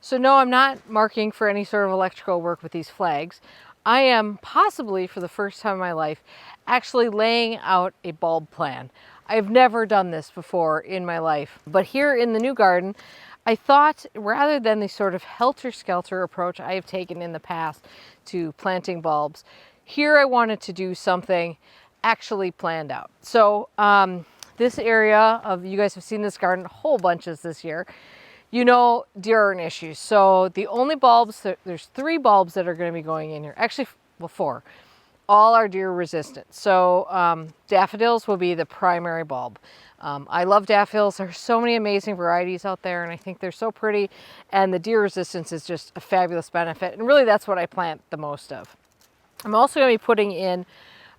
So no, I'm not marking for any sort of electrical work with these flags. I am possibly, for the first time in my life, actually laying out a bulb plan. I've never done this before in my life, but here in the new garden, I thought rather than the sort of helter-skelter approach I have taken in the past to planting bulbs, here I wanted to do something actually planned out. So this area of, you guys have seen this garden whole bunches this year, you know, deer are an issue. So the only bulbs, there's 3 bulbs that are going to be going in here. Actually, well, 4. All are deer resistant. So daffodils will be the primary bulb. I love daffodils. There's so many amazing varieties out there, and I think they're so pretty. And the deer resistance is just a fabulous benefit. And really, that's what I plant the most of. I'm also going to be putting in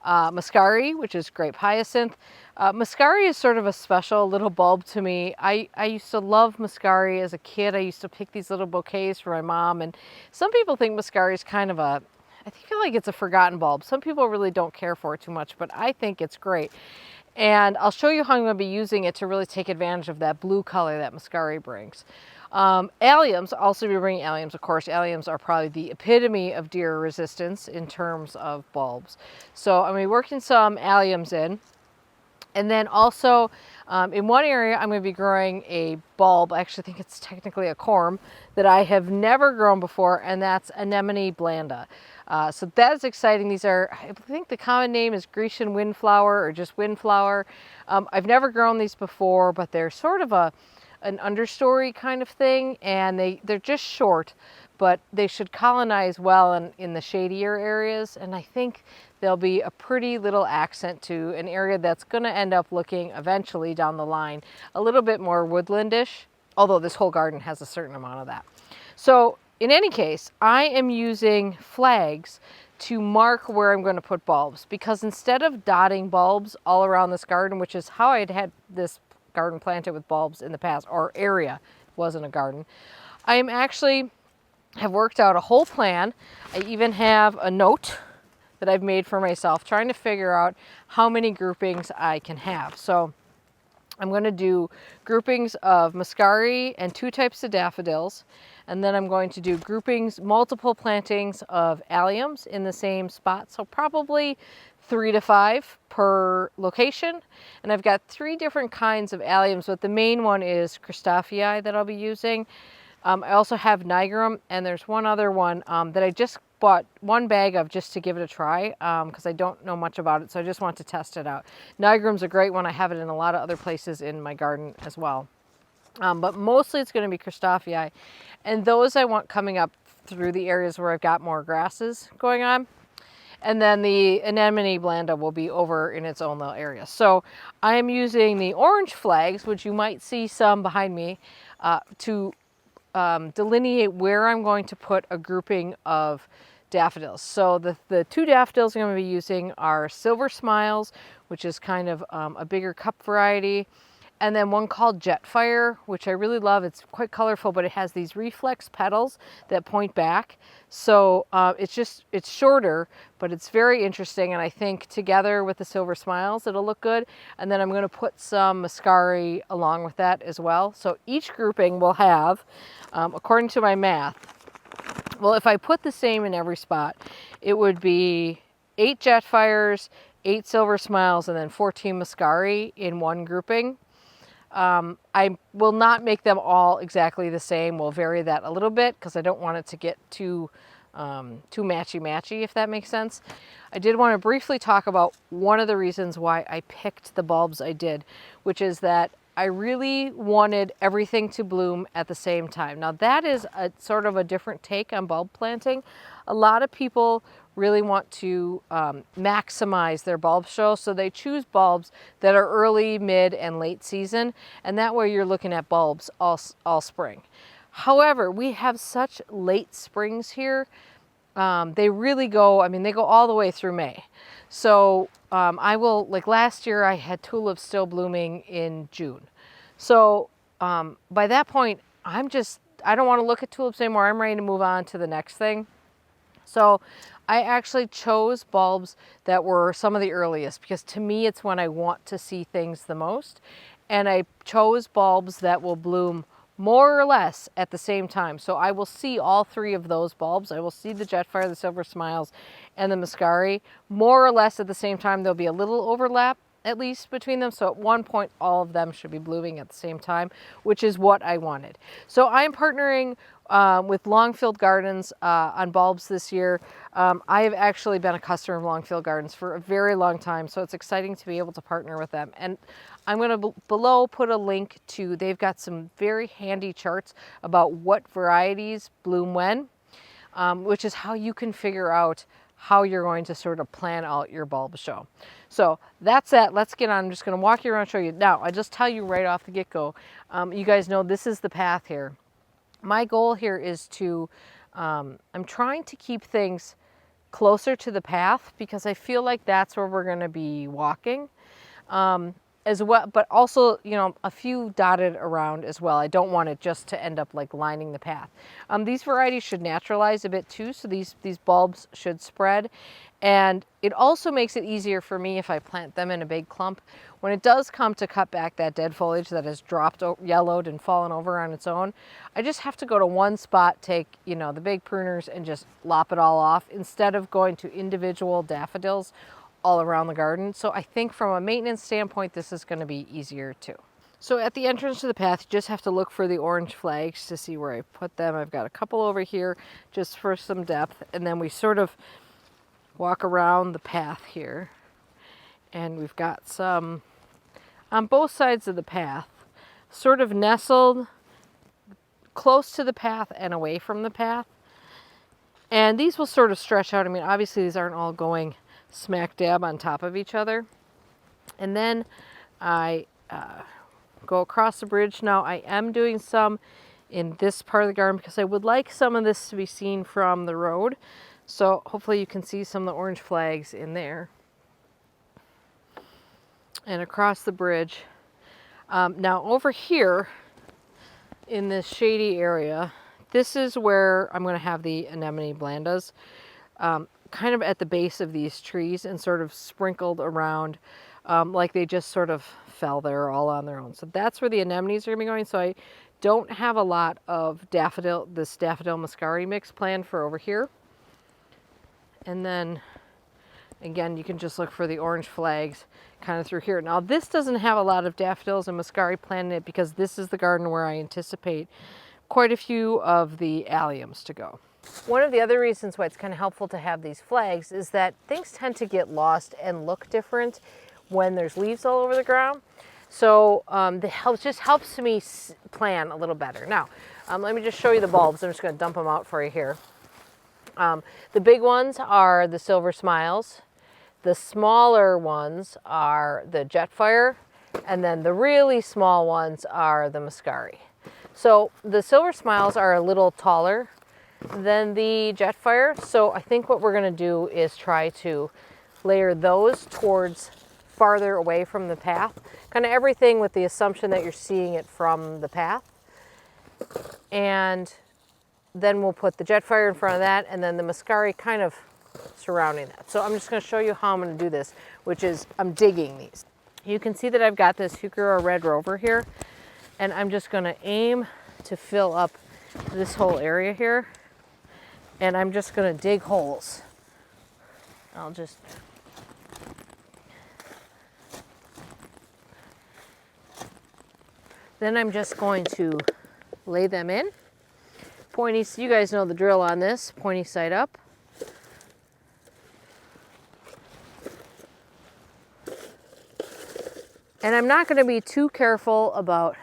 muscari, which is grape hyacinth. Muscari is sort of a special little bulb to me. I used to love muscari as a kid. I used to pick these little bouquets for my mom, and some people think muscari is kind of a, I feel like it's a forgotten bulb. Some people really don't care for it too much, but I think it's great. And I'll show you how I'm going to be using it to really take advantage of that blue color that muscari brings. Alliums, also be bringing alliums. Of course, alliums are probably the epitome of deer resistance in terms of bulbs. So I'm going to be working some alliums in. And then also in one area, I'm going to be growing a bulb. I actually think it's technically a corm that I have never grown before, and that's Anemone blanda. So that is exciting. These are, I think the common name is Grecian windflower or just windflower. I've never grown these before, but they're sort of an understory kind of thing, and they're just short, but they should colonize well in the shadier areas, and I think they'll be a pretty little accent to an area that's going to end up looking eventually down the line a little bit more woodlandish, although this whole garden has a certain amount of that. So in any case, I am using flags to mark where I'm going to put bulbs, because instead of dotting bulbs all around this garden, which is how I'd had this garden planted with bulbs in the past, or area, it wasn't a garden, I am actually have worked out a whole plan. I even have a note that I've made for myself trying to figure out how many groupings I can have. So I'm going to do groupings of muscari and 2 types of daffodils, and then I'm going to do groupings, multiple plantings of alliums in the same spot, so probably 3 to 5 per location. And I've got 3 different kinds of alliums, but the main one is Christophii that I'll be using. I also have nigrum, and there's one other one that I just bought 1 bag of just to give it a try, because I don't know much about it, so I just want to test it out. Nigrum's a great one. I have it in a lot of other places in my garden as well. But mostly it's going to be Christophii, and those I want coming up through the areas where I've got more grasses going on. And then the Anemone blanda will be over in its own little area. So I am using the orange flags, which you might see some behind me, to delineate where I'm going to put a grouping of daffodils. So the 2 daffodils I'm going to be using are Silver Smiles, which is kind of a bigger cup variety, and then one called Jetfire, which I really love. It's quite colorful, but it has these reflex petals that point back. So it's shorter, but it's very interesting, and I think together with the Silver Smiles, it'll look good. And then I'm going to put some muscari along with that as well. So each grouping will have, according to my math, well, if I put the same in every spot, it would be 8 Jetfires, 8 Silver Smiles, and then 14 muscari in one grouping. I will not make them all exactly the same. We'll vary that a little bit because I don't want it to get too matchy-matchy, if that makes sense. I did want to briefly talk about one of the reasons why I picked the bulbs I did, which is that I really wanted everything to bloom at the same time. Now that is a sort of a different take on bulb planting. A lot of people really want to maximize their bulb show, so they choose bulbs that are early, mid, and late season, and that way you're looking at bulbs all spring. However, we have such late springs here. They really go, I mean, they go all the way through May. So I will, like last year, I had tulips still blooming in June. So by that point, I don't want to look at tulips anymore. I'm ready to move on to the next thing. So I actually chose bulbs that were some of the earliest, because to me, it's when I want to see things the most. And I chose bulbs that will bloom more or less at the same time. So I will see all three of those bulbs. I will see the Jetfire, the Silver Smiles, and the Muscari more or less at the same time. There'll be a little overlap at least between them. So at one point, all of them should be blooming at the same time, which is what I wanted. So I'm partnering with Longfield Gardens on bulbs this year. I have actually been a customer of Longfield Gardens for a very long time, so it's exciting to be able to partner with them. And I'm going to below put a link to, they've got some very handy charts about what varieties bloom when, which is how you can figure out how you're going to sort of plan out your bulb show. So that's that. Let's get on. I'm just going to walk you around and show you. Now, I just tell you right off the get-go, you guys know this is the path here. My goal here is to, I'm trying to keep things closer to the path because I feel like that's where we're going to be walking. As well, but also, you know, a few dotted around as well. I don't want it just to end up like lining the path. These varieties should naturalize a bit too, so these bulbs should spread. And it also makes it easier for me if I plant them in a big clump. When it does come to cut back that dead foliage that has dropped, yellowed, and fallen over on its own, I just have to go to one spot, take, you know, the big pruners and just lop it all off instead of going to individual daffodils all around the garden. So I think from a maintenance standpoint, this is going to be easier too. So at the entrance to the path, you just have to look for the orange flags to see where I put them. I've got a couple over here just for some depth. And then we sort of walk around the path here. And we've got some on both sides of the path, sort of nestled close to the path and away from the path. And these will sort of stretch out. I mean, obviously these aren't all going smack dab on top of each other. And then I go across the bridge. Now I am doing some in this part of the garden because I would like some of this to be seen from the road. So hopefully you can see some of the orange flags in there. And across the bridge. Now over here in this shady area, this is where I'm going to have the anemone blandas. Kind of at the base of these trees and sort of sprinkled around like they just sort of fell there all on their own. So that's where the anemones are going to be going. So I don't have a lot of this daffodil muscari mix planned for over here. And then again, you can just look for the orange flags kind of through here. Now this doesn't have a lot of daffodils and muscari planted in it because this is the garden where I anticipate quite a few of the alliums to go. One of the other reasons why it's kind of helpful to have these flags is that things tend to get lost and look different when there's leaves all over the ground. So just helps me plan a little better. Now, let me just show you the bulbs. I'm just going to dump them out for you here. The big ones are the Silver Smiles. The smaller ones are the Jetfire. And then the really small ones are the Muscari. So the Silver Smiles are a little taller than the Jetfire. So I think what we're going to do is try to layer those towards farther away from the path. Kind of everything with the assumption that you're seeing it from the path. And then we'll put the Jetfire in front of that and then the Muscari kind of surrounding that. So I'm just going to show you how I'm going to do this, which is I'm digging these. You can see that I've got this Heuchera Red Rover here, and I'm just going to aim to fill up this whole area here. And I'm just going to dig holes. Then I'm just going to lay them in. Pointy, you guys know the drill on this, pointy side up. And I'm not going to be too careful about,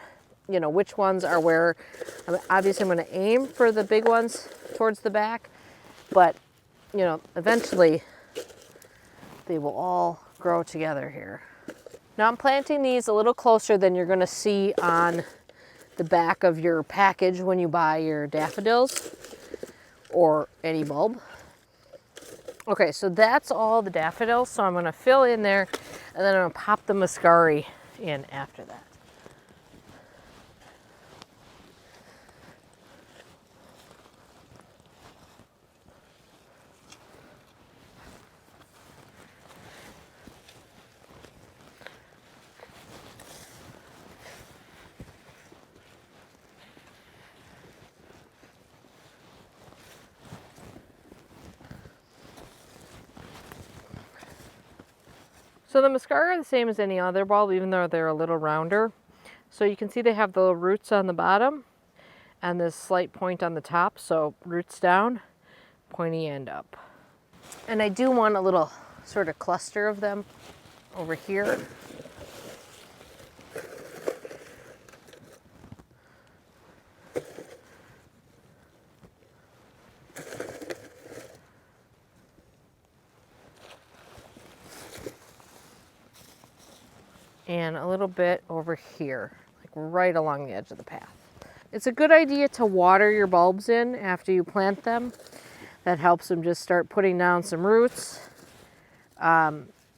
you know, which ones are where. Obviously I'm going to aim for the big ones towards the back, but, you know, eventually they will all grow together here. Now I'm planting these a little closer than you're going to see on the back of your package when you buy your daffodils or any bulb. Okay, so that's all the daffodils. So I'm going to fill in there and then I'm going to pop the Muscari in after that. So the Muscari are the same as any other bulb, even though they're a little rounder. So you can see they have the little roots on the bottom and this slight point on the top. So roots down, pointy end up. And I do want a little sort of cluster of them over here. And a little bit over here, like right along the edge of the path. It's a good idea to water your bulbs in after you plant them. That helps them just start putting down some roots.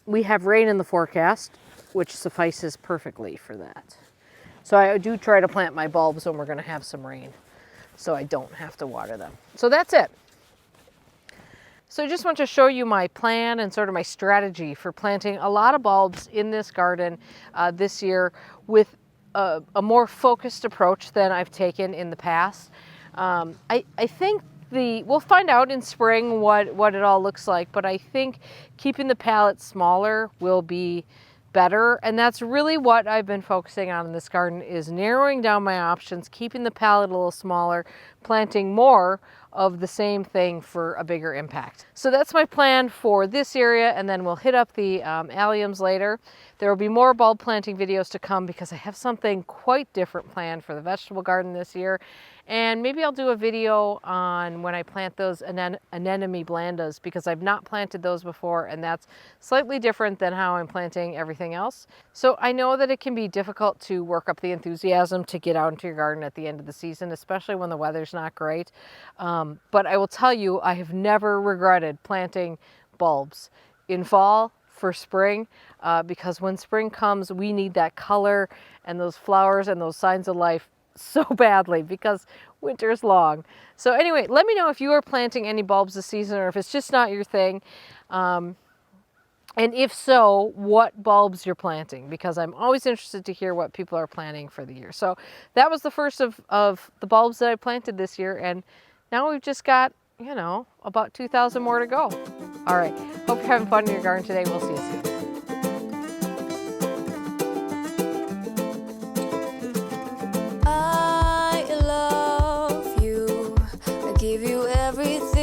We have rain in the forecast, which suffices perfectly for that. So I do try to plant my bulbs when we're going to have some rain, so I don't have to water them. So that's it. So I just want to show you my plan and sort of my strategy for planting a lot of bulbs in this garden this year with a more focused approach than I've taken in the past. I think we'll find out in spring what it all looks like, but I think keeping the palette smaller will be better, and that's really what I've been focusing on in this garden, is narrowing down my options, keeping the palette a little smaller, planting more of the same thing for a bigger impact. So that's my plan for this area, and then we'll hit up the alliums later. There will be more bulb planting videos to come because I have something quite different planned for the vegetable garden this year. And maybe I'll do a video on when I plant those anemone blandas, because I've not planted those before, and that's slightly different than how I'm planting everything else. So I know that it can be difficult to work up the enthusiasm to get out into your garden at the end of the season, especially when the weather's not great. But I will tell you, I have never regretted planting bulbs in fall for spring, because when spring comes, we need that color and those flowers and those signs of life so badly, because winter's long. So anyway, let me know if you are planting any bulbs this season, or if it's just not your thing. And if so, what bulbs you're planting, because I'm always interested to hear what people are planting for the year. So that was the first of the bulbs that I planted this year, and now we've just got, you know, about 2,000 more to go. All right, hope you're having fun in your garden today. We'll see you soon. I love you. I give you everything.